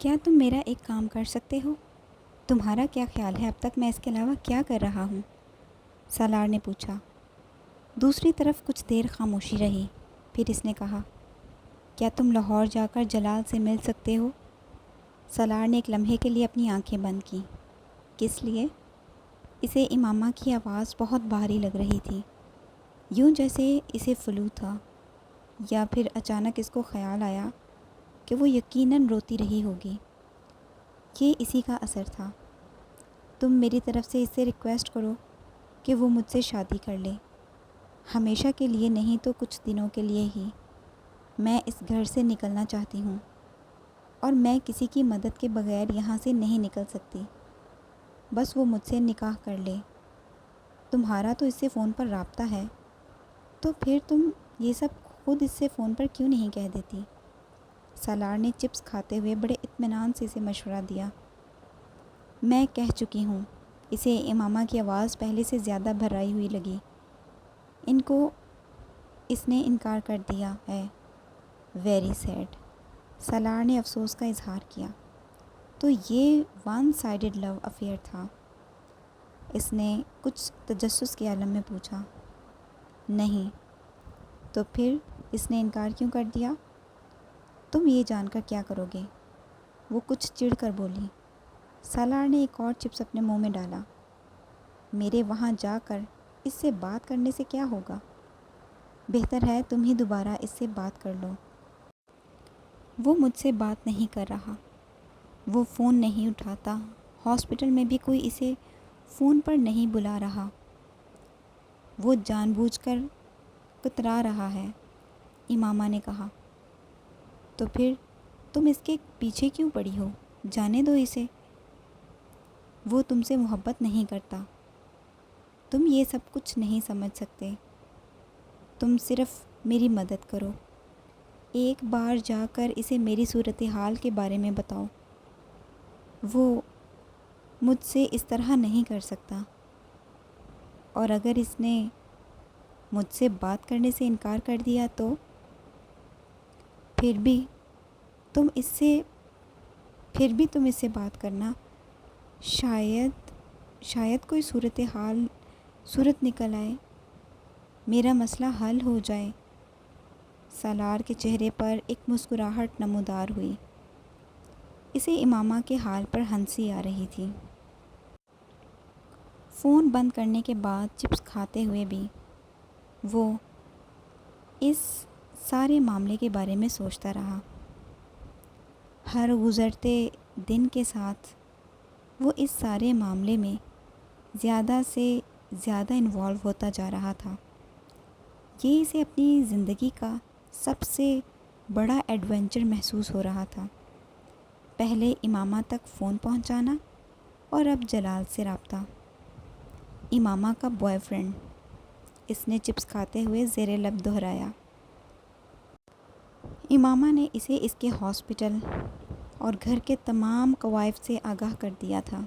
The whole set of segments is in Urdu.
کیا تم میرا ایک کام کر سکتے ہو؟ تمہارا کیا خیال ہے اب تک میں اس کے علاوہ کیا کر رہا ہوں؟ سالار نے پوچھا۔ دوسری طرف کچھ دیر خاموشی رہی، پھر اس نے کہا، کیا تم لاہور جا کر جلال سے مل سکتے ہو؟ سالار نے ایک لمحے کے لیے اپنی آنکھیں بند کیں۔ کس لیے؟ اسے امامہ کی آواز بہت بھاری لگ رہی تھی، یوں جیسے اسے فلو تھا، یا پھر اچانک اس کو خیال آیا کہ وہ یقیناً روتی رہی ہوگی۔ یہ اسی کا اثر تھا۔ تم میری طرف سے اس سے ریکویسٹ کرو کہ وہ مجھ سے شادی کر لے، ہمیشہ کے لیے نہیں تو کچھ دنوں کے لیے ہی۔ میں اس گھر سے نکلنا چاہتی ہوں، اور میں کسی کی مدد کے بغیر یہاں سے نہیں نکل سکتی۔ بس وہ مجھ سے نکاح کر لے۔ تمہارا تو اس سے فون پر رابطہ ہے، تو پھر تم یہ سب خود اس سے فون پر کیوں نہیں کہہ دیتی؟ سالار نے چپس کھاتے ہوئے بڑے اطمینان سے اسے مشورہ دیا۔ میں کہہ چکی ہوں۔ اسے امامہ کی آواز پہلے سے زیادہ بھرائی ہوئی لگی۔ ان کو اس نے انکار کر دیا ہے۔ Very sad. سالار نے افسوس کا اظہار کیا۔ تو یہ ون سائیڈڈ لو افیئر تھا؟ اس نے کچھ تجسس کے عالم میں پوچھا۔ نہیں۔ تو پھر اس نے انکار کیوں کر دیا؟ تم یہ جان کر کیا کرو گے؟ وہ کچھ چڑھ کر بولی۔ سالار نے ایک اور چپس اپنے منہ میں ڈالا۔ میرے وہاں جا کر اس سے بات کرنے سے کیا ہوگا؟ بہتر ہے تم ہی دوبارہ اس سے بات کر لو۔ وہ مجھ سے بات نہیں کر رہا، وہ فون نہیں اٹھاتا، ہاسپٹل میں بھی کوئی اسے فون پر نہیں بلا رہا۔ وہ جان بوجھ کر کترا رہا ہے، امامہ نے کہا۔ تو پھر تم اس کے پیچھے کیوں پڑی ہو؟ جانے دو اسے۔ وہ تم سے محبت نہیں کرتا۔ تم یہ سب کچھ نہیں سمجھ سکتے۔ تم صرف میری مدد کرو۔ ایک بار جا کر اسے میری صورتحال کے بارے میں بتاؤ۔ وہ مجھ سے اس طرح نہیں کر سکتا، اور اگر اس نے مجھ سے بات کرنے سے انکار کر دیا تو پھر بھی تم اس سے بات کرنا، شاید کوئی صورت نکل آئے، میرا مسئلہ حل ہو جائے۔ سالار کے چہرے پر ایک مسکراہٹ نمودار ہوئی۔ اسے امامہ کے حال پر ہنسی آ رہی تھی۔ فون بند کرنے کے بعد چپس کھاتے ہوئے بھی وہ اس سارے معاملے کے بارے میں سوچتا رہا۔ ہر گزرتے دن کے ساتھ وہ اس سارے معاملے میں زیادہ سے زیادہ انوالو ہوتا جا رہا تھا۔ یہ اسے اپنی زندگی کا سب سے بڑا ایڈونچر محسوس ہو رہا تھا۔ پہلے امامہ تک فون پہنچانا، اور اب جلال سے رابطہ۔ امامہ کا بوائے فرینڈ، اس نے چپس کھاتے ہوئے زیر لب دہرایا۔ امامہ نے اسے اس کے ہاسپٹل اور گھر کے تمام کوائف سے آگاہ کر دیا تھا،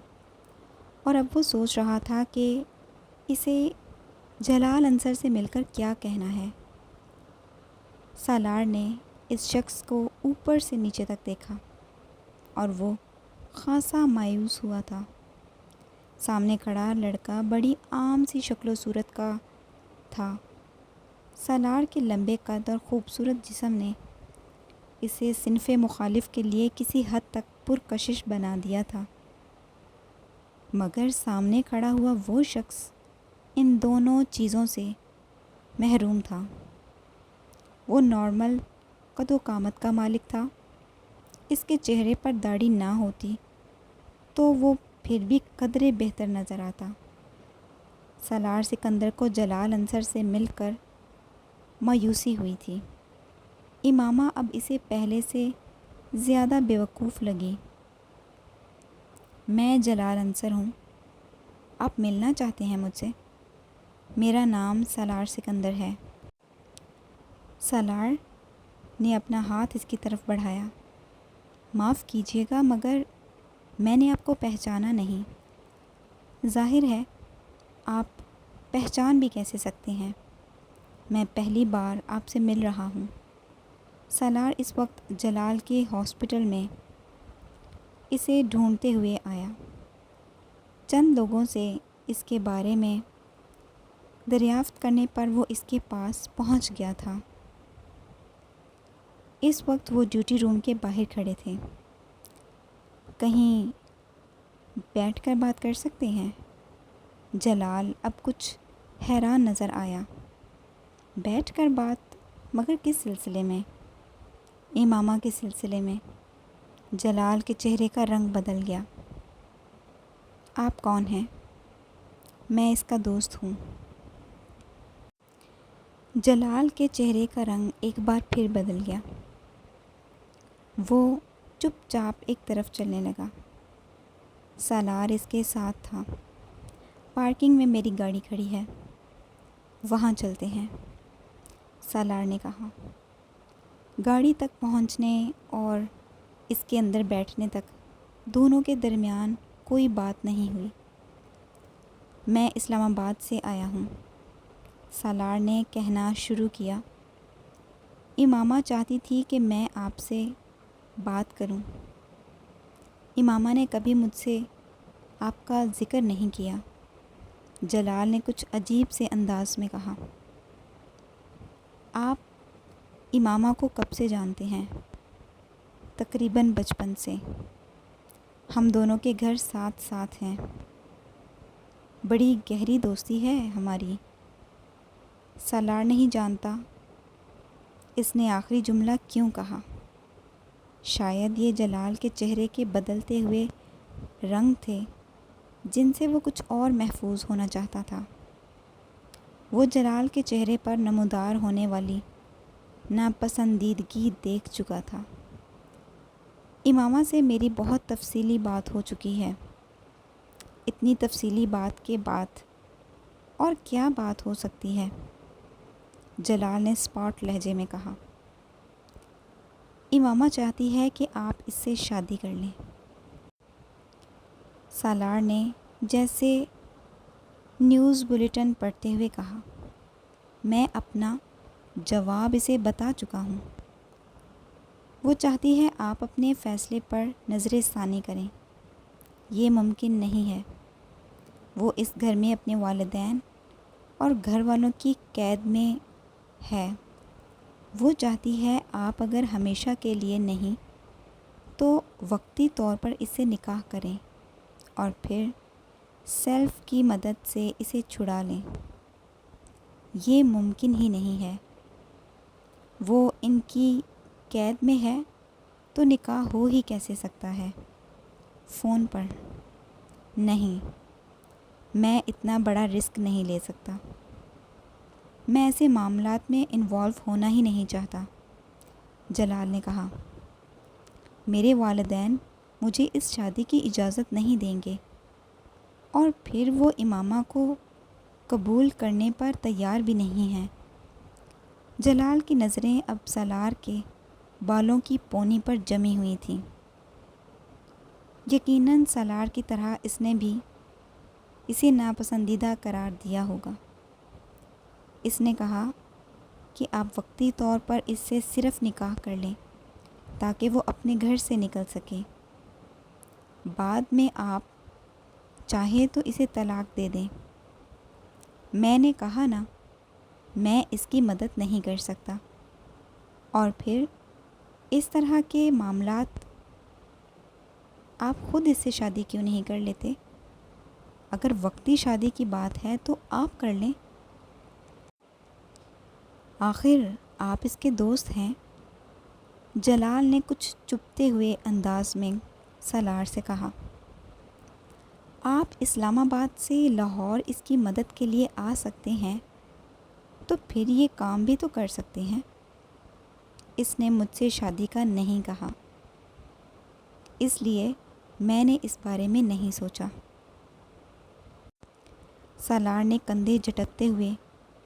اور اب وہ سوچ رہا تھا کہ اسے جلال انصر سے مل کر کیا کہنا ہے۔ سالار نے اس شخص کو اوپر سے نیچے تک دیکھا، اور وہ خاصا مایوس ہوا تھا۔ سامنے کھڑا لڑکا بڑی عام سی شکل و صورت کا تھا۔ سالار کے لمبے قد اور خوبصورت جسم نے اسے صنف مخالف کے لیے کسی حد تک پرکشش بنا دیا تھا، مگر سامنے کھڑا ہوا وہ شخص ان دونوں چیزوں سے محروم تھا۔ وہ نارمل قد و قامت کا مالک تھا۔ اس کے چہرے پر داڑھی نہ ہوتی تو وہ پھر بھی قدرے بہتر نظر آتا۔ سالار سکندر کو جلال انصر سے مل کر مایوسی ہوئی تھی۔ امامہ اب اسے پہلے سے زیادہ بیوقوف لگی۔ میں جلال انصر ہوں، آپ ملنا چاہتے ہیں مجھ سے؟ میرا نام سالار سکندر ہے۔ سالار نے اپنا ہاتھ اس کی طرف بڑھایا۔ معاف کیجیے گا مگر میں نے آپ کو پہچانا نہیں۔ ظاہر ہے آپ پہچان بھی کیسے سکتے ہیں، میں پہلی بار آپ سے مل رہا ہوں۔ سالار اس وقت جلال کے ہاسپٹل میں اسے ڈھونڈتے ہوئے آیا۔ چند لوگوں سے اس کے بارے میں دریافت کرنے پر وہ اس کے پاس پہنچ گیا تھا۔ اس وقت وہ ڈیوٹی روم کے باہر کھڑے تھے۔ کہیں بیٹھ کر بات کر سکتے ہیں؟ جلال اب کچھ حیران نظر آیا۔ بیٹھ کر بات؟ مگر کس سلسلے میں؟ امامہ کے سلسلے میں۔ جلال کے چہرے کا رنگ بدل گیا۔ آپ کون ہیں؟ میں اس کا دوست ہوں۔ جلال کے چہرے کا رنگ ایک بار پھر بدل گیا۔ وہ چپ چاپ ایک طرف چلنے لگا۔ سالار اس کے ساتھ تھا۔ پارکنگ میں میری گاڑی کھڑی ہے، وہاں چلتے ہیں، سالار نے کہا۔ گاڑی تک پہنچنے اور اس کے اندر بیٹھنے تک دونوں کے درمیان کوئی بات نہیں ہوئی۔ میں اسلام آباد سے آیا ہوں، سالار نے کہنا شروع کیا۔ امامہ چاہتی تھی کہ میں آپ سے بات کروں۔ امامہ نے کبھی مجھ سے آپ کا ذکر نہیں کیا۔ جلال نے کچھ عجیب سے انداز میں کہا۔ آپ امامہ کو کب سے جانتے ہیں؟ تقریباً بچپن سے۔ ہم دونوں کے گھر ساتھ ساتھ ہیں۔ بڑی گہری دوستی ہے ہماری۔ سالار نہیں جانتا اس نے آخری جملہ کیوں کہا۔ شاید یہ جلال کے چہرے کے بدلتے ہوئے رنگ تھے جن سے وہ کچھ اور محفوظ ہونا چاہتا تھا۔ وہ جلال کے چہرے پر نمودار ہونے والی ناپسندیدگی دیکھ چکا تھا۔ امامہ سے میری بہت تفصیلی بات ہو چکی ہے۔ اتنی تفصیلی بات کے بعد اور کیا بات ہو سکتی ہے؟ جلال نے اسپاٹ لہجے میں کہا۔ امامہ چاہتی ہے کہ آپ اس سے شادی کر لیں۔ سالار نے جیسے نیوز بلیٹن پڑھتے ہوئے کہا۔ میں اپنا جواب اسے بتا چکا ہوں۔ وہ چاہتی ہے آپ اپنے فیصلے پر نظر ثانی کریں۔ یہ ممکن نہیں ہے۔ وہ اس گھر میں اپنے والدین اور گھر والوں کی قید میں ہے۔ وہ چاہتی ہے آپ اگر ہمیشہ کے لیے نہیں تو وقتی طور پر اس سے نکاح کریں اور پھر سیلف کی مدد سے اسے چھڑا لیں۔ یہ ممکن ہی نہیں ہے۔ وہ ان کی قید میں ہے تو نکاح ہو ہی کیسے سکتا ہے؟ فون پر؟ نہیں، میں اتنا بڑا رسک نہیں لے سکتا۔ میں ایسے معاملات میں انوالو ہونا ہی نہیں چاہتا، جلال نے کہا۔ میرے والدین مجھے اس شادی کی اجازت نہیں دیں گے، اور پھر وہ امامہ کو قبول کرنے پر تیار بھی نہیں ہیں۔ جلال کی نظریں اب سالار کے بالوں کی پونی پر جمی ہوئی تھیں۔ یقیناً سالار کی طرح اس نے بھی اسے ناپسندیدہ قرار دیا ہوگا۔ اس نے کہا کہ آپ وقتی طور پر اس سے صرف نکاح کر لیں تاکہ وہ اپنے گھر سے نکل سکے۔ بعد میں آپ چاہیں تو اسے طلاق دے دیں۔ میں نے کہا نا، میں اس کی مدد نہیں کر سکتا۔ اور پھر اس طرح کے معاملات آپ خود اس سے شادی کیوں نہیں کر لیتے؟ اگر وقتی شادی کی بات ہے تو آپ کر لیں۔ آخر آپ اس کے دوست ہیں، جلال نے کچھ چبھتے ہوئے انداز میں سالار سے کہا۔ آپ اسلام آباد سے لاہور اس کی مدد کے لیے آ سکتے ہیں تو پھر یہ کام بھی تو کر سکتے ہیں۔ اس نے مجھ سے شادی کا نہیں کہا، اس لیے میں نے اس بارے میں نہیں سوچا۔ سالار نے کندھے جھٹکتے ہوئے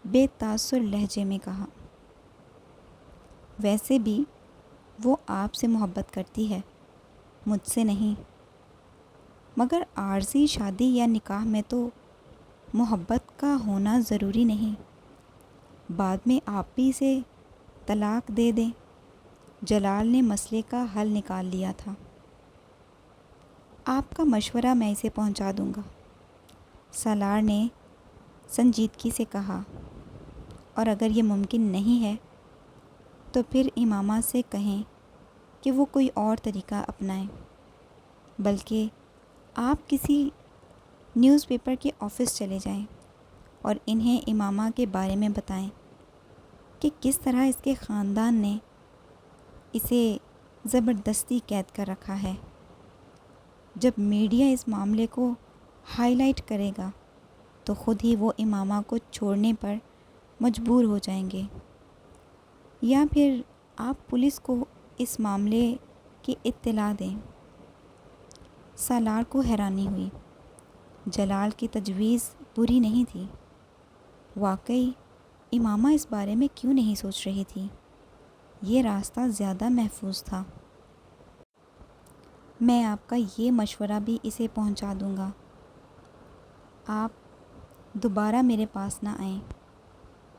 بے تاثر لہجے میں کہا۔ ویسے بھی وہ آپ سے محبت کرتی ہے، مجھ سے نہیں۔ مگر عارضی شادی یا نکاح میں تو محبت کا ہونا ضروری نہیں۔ بعد میں آپ بھی اسے طلاق دے دیں۔ جلال نے مسئلے کا حل نکال لیا تھا۔ آپ کا مشورہ میں اسے پہنچا دوں گا، سالار نے سنجیدگی سے کہا، اور اگر یہ ممکن نہیں ہے تو پھر امامہ سے کہیں کہ وہ کوئی اور طریقہ اپنائیں، بلکہ آپ کسی نیوز پیپر کے آفس چلے جائیں اور انہیں امامہ کے بارے میں بتائیں کہ کس طرح اس کے خاندان نے اسے زبردستی قید کر رکھا ہے۔ جب میڈیا اس معاملے کو ہائی لائٹ کرے گا تو خود ہی وہ امامہ کو چھوڑنے پر مجبور ہو جائیں گے، یا پھر آپ پولیس کو اس معاملے کی اطلاع دیں۔ سالار کو حیرانی ہوئی۔ جلال کی تجویز بری نہیں تھی۔ واقعی امامہ اس بارے میں کیوں نہیں سوچ رہی تھی؟ یہ راستہ زیادہ محفوظ تھا۔ میں آپ کا یہ مشورہ بھی اسے پہنچا دوں گا۔ آپ دوبارہ میرے پاس نہ آئیں،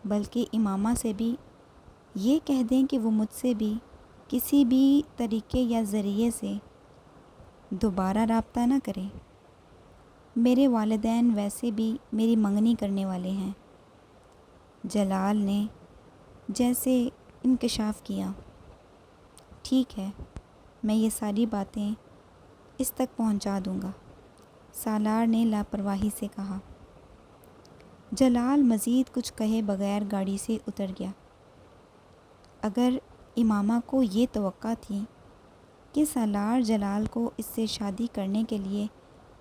بلکہ امامہ سے بھی یہ کہہ دیں کہ وہ مجھ سے بھی کسی بھی طریقے یا ذریعے سے دوبارہ رابطہ نہ کریں۔ میرے والدین ویسے بھی میری منگنی کرنے والے ہیں۔ جلال نے جیسے انکشاف کیا۔ ٹھیک ہے، میں یہ ساری باتیں اس تک پہنچا دوں گا، سالار نے لاپرواہی سے کہا۔ جلال مزید کچھ کہے بغیر گاڑی سے اتر گیا۔ اگر امامہ کو یہ توقع تھی کہ سالار جلال کو اس سے شادی کرنے کے لیے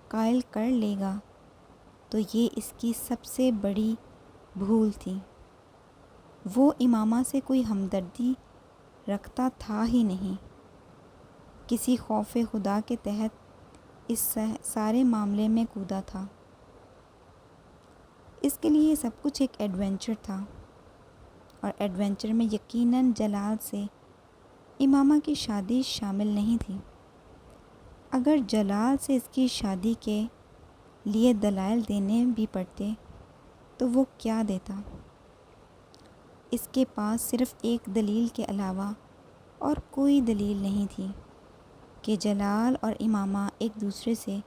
قائل کر لے گا تو یہ اس کی سب سے بڑی بھول تھی۔ وہ امامہ سے کوئی ہمدردی رکھتا تھا ہی نہیں، کسی خوف خدا کے تحت اس سارے معاملے میں کودا تھا۔ اس کے لیے سب کچھ ایک ایڈونچر تھا، اور ایڈونچر میں یقیناً جلال سے امامہ کی شادی شامل نہیں تھی۔ اگر جلال سے اس کی شادی کے لیے دلائل دینے بھی پڑتے تو وہ کیا دیتا؟ اس کے پاس صرف ایک دلیل کے علاوہ اور کوئی دلیل نہیں تھی کہ جلال اور امامہ ایک دوسرے سے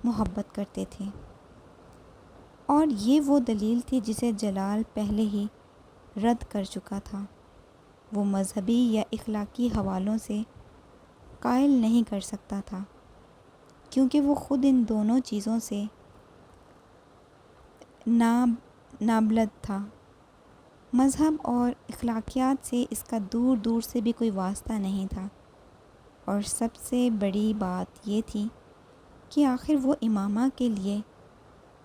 محبت کرتے تھے، اور یہ وہ دلیل تھی جسے جلال پہلے ہی رد کر چکا تھا۔ وہ مذہبی یا اخلاقی حوالوں سے قائل نہیں کر سکتا تھا، کیونکہ وہ خود ان دونوں چیزوں سے نابلد تھا۔ مذہب اور اخلاقیات سے اس کا دور دور سے بھی کوئی واسطہ نہیں تھا، اور سب سے بڑی بات یہ تھی کہ آخر وہ امامہ کے لیے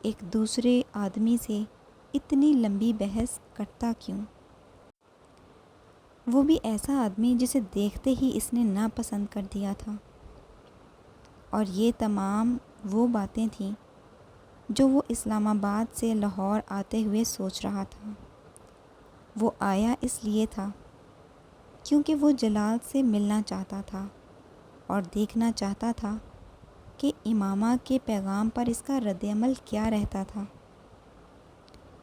ایک دوسرے آدمی سے اتنی لمبی بحث کرتا کیوں؟ وہ بھی ایسا آدمی جسے دیکھتے ہی اس نے ناپسند کر دیا تھا۔ اور یہ تمام وہ باتیں تھیں جو وہ اسلام آباد سے لاہور آتے ہوئے سوچ رہا تھا۔ وہ آیا اس لیے تھا کیونکہ وہ جلال سے ملنا چاہتا تھا اور دیکھنا چاہتا تھا کہ امامہ کے پیغام پر اس کا رد عمل کیا رہتا تھا۔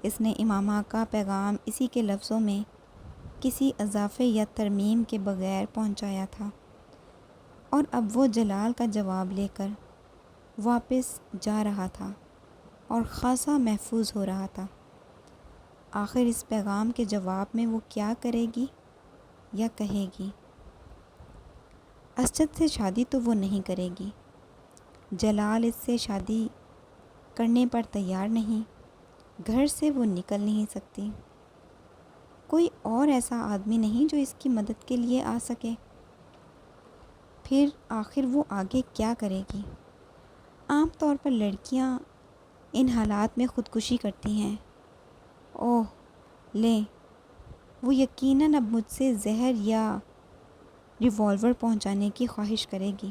اس نے امامہ کا پیغام اسی کے لفظوں میں کسی اضافے یا ترمیم کے بغیر پہنچایا تھا، اور اب وہ جلال کا جواب لے کر واپس جا رہا تھا اور خاصا محفوظ ہو رہا تھا۔ آخر اس پیغام کے جواب میں وہ کیا کرے گی یا کہے گی؟ اسجد سے شادی تو وہ نہیں کرے گی۔ جلال اس سے شادی کرنے پر تیار نہیں، گھر سے وہ نکل نہیں سکتی۔ کوئی اور ایسا آدمی نہیں جو اس کی مدد کے لیے آ سکے۔ پھر آخر وہ آگے کیا کرے گی؟ عام طور پر لڑکیاں ان حالات میں خودکشی کرتی ہیں۔ اوہ لیں، وہ یقیناً اب مجھ سے زہر یا ریوالور پہنچانے کی خواہش کرے گی۔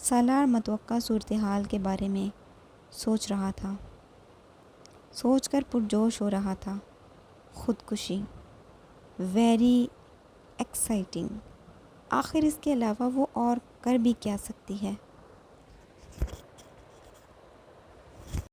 سالار متوقع صورتحال کے بارے میں سوچ رہا تھا، سوچ کر پرجوش ہو رہا تھا۔ خودکشی، ویری ایکسائٹنگ۔ آخر اس کے علاوہ وہ اور کر بھی کیا سکتی ہے؟